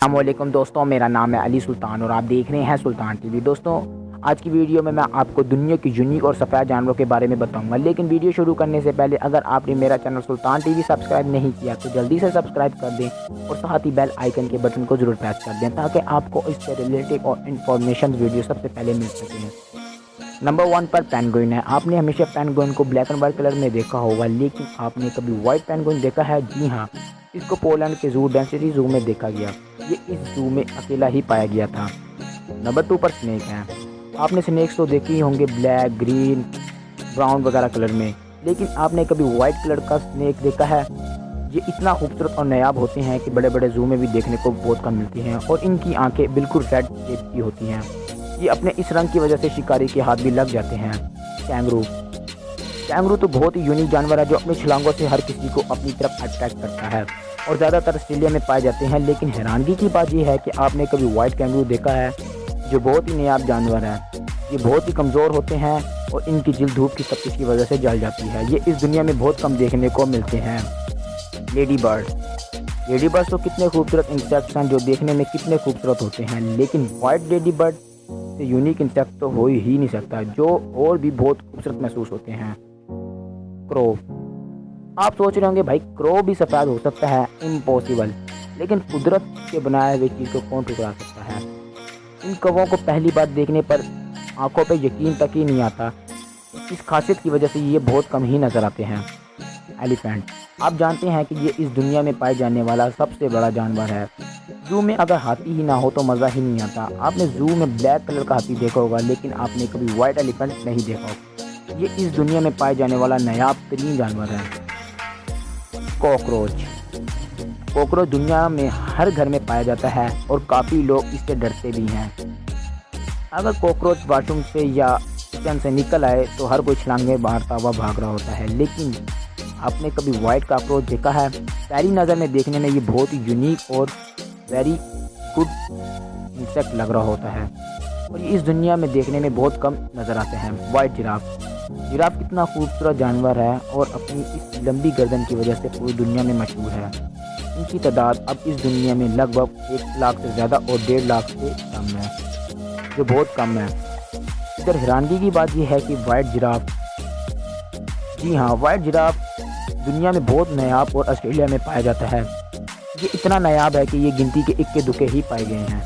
अस्सलामुअलैकुम दोस्तों, मेरा नाम है अली सुल्तान और आप देख रहे हैं सुल्तान टीवी। दोस्तों, आज की वीडियो में मैं आपको दुनिया की यूनिक और सफ़ेद जानवरों के बारे में बताऊंगा। लेकिन वीडियो शुरू करने से पहले अगर आपने मेरा चैनल सुल्तान टीवी सब्सक्राइब नहीं किया तो जल्दी से सब्सक्राइब कर दें और साथ ही बेल आइकन के बटन को ज़रूर प्रेस कर दें ताकि आपको इससे रिलेटेड और इन्फॉर्मेशन वीडियो सबसे पहले मिल सकें। नंबर 1 पर पेंगुइन है। आपने हमेशा पेंगुइन को ब्लैक एंड वाइट कलर में देखा होगा, लेकिन आपने कभी वाइट पेंगुइन देखा है? जी हाँ, इसको पोलैंड के जू डेंसिटी जू में देखा गया। ये इस जू में अकेला ही पाया गया था। नंबर 2 पर स्नेक है। आपने स्नेक्स तो देखे ही होंगे ब्लैक, ग्रीन, ब्राउन वगैरह कलर में, लेकिन आपने कभी वाइट कलर का स्नेक देखा है? ये इतना खूबसूरत और नायाब होते हैं कि बड़े बड़े जू में भी देखने को बहुत कम मिलती हैं और इनकी आंखें बिल्कुल रेड शेप की होती हैं। ये अपने इस रंग की वजह से शिकारी के हाथ भी लग जाते हैं। कैंगरू। कैंगरू तो बहुत ही यूनिक जानवर है जो अपनी छलांगों से हर किसी को अपनी तरफ अट्रैक्ट करता है और ज़्यादातर ऑस्ट्रेलिया में पाए जाते हैं। लेकिन हैरानगी की बात यह है कि आपने कभी वाइट कैंगरू देखा है, जो बहुत ही नायाब जानवर है। ये बहुत ही कमज़ोर होते हैं और इनकी जिल्द धूप की तपिश की वजह से जल जाती है। ये इस दुनिया में बहुत कम देखने को मिलते हैं। Lady bird. लेडी बर्ड तो कितने खूबसूरत इंसेक्ट्स हैं जो देखने में कितने खूबसूरत होते हैं, लेकिन वाइट लेडी बर्ड से यूनिक इंसेक्ट तो हो ही नहीं सकता, जो और भी बहुत खूबसूरत महसूस होते हैं। क्रो। आप सोच रहे होंगे भाई क्रो भी सफ़ेद हो सकता है? इम्पॉसिबल। लेकिन कुदरत के बनाए हुए चीज़ को कौन ठुकरा सकता है? इन कौवों को पहली बार देखने पर आंखों पे यकीन तक ही नहीं आता। इस खासियत की वजह से ये बहुत कम ही नज़र आते हैं। एलिफेंट। आप जानते हैं कि ये इस दुनिया में पाए जाने वाला सबसे बड़ा जानवर है। जू में अगर हाथी ही ना हो तो मज़ा ही नहीं आता। आपने जू में ब्लैक कलर का हाथी देखा होगा, लेकिन आपने कभी वाइट एलिफेंट नहीं देखा होगा। ये इस दुनिया में पाए जाने वाला नायाब तरीन जानवर है। कॉकरोच। कॉकरोच दुनिया में हर घर में पाया जाता है और काफ़ी लोग इससे डरते भी हैं। अगर कॉकरोच वाशरूम से या किचन से निकल आए तो हर कोई छलांगे मारता हुआ भाग रहा होता है। लेकिन आपने कभी वाइट कॉकरोच देखा है? पहली नज़र में देखने में ये बहुत ही यूनिक और वेरी गुड इंसेक्ट लग रहा होता है और ये इस दुनिया में देखने में बहुत कम नज़र आते हैं। White giraffe. जिराफ कितना खूबसूरत जानवर है और अपनी इस लंबी गर्दन की वजह से पूरी दुनिया में मशहूर है। इनकी तादाद अब इस दुनिया में लगभग 1 लाख से ज़्यादा और 1.5 लाख से कम है, जो बहुत कम है। इधर हैरानगी की बात यह है कि वाइट जिराफ, जी हाँ, वाइट जिराफ दुनिया में बहुत नायाब और ऑस्ट्रेलिया में पाया जाता है। ये इतना नायाब है कि ये गिनती के इक्के दुक्के ही पाए गए हैं।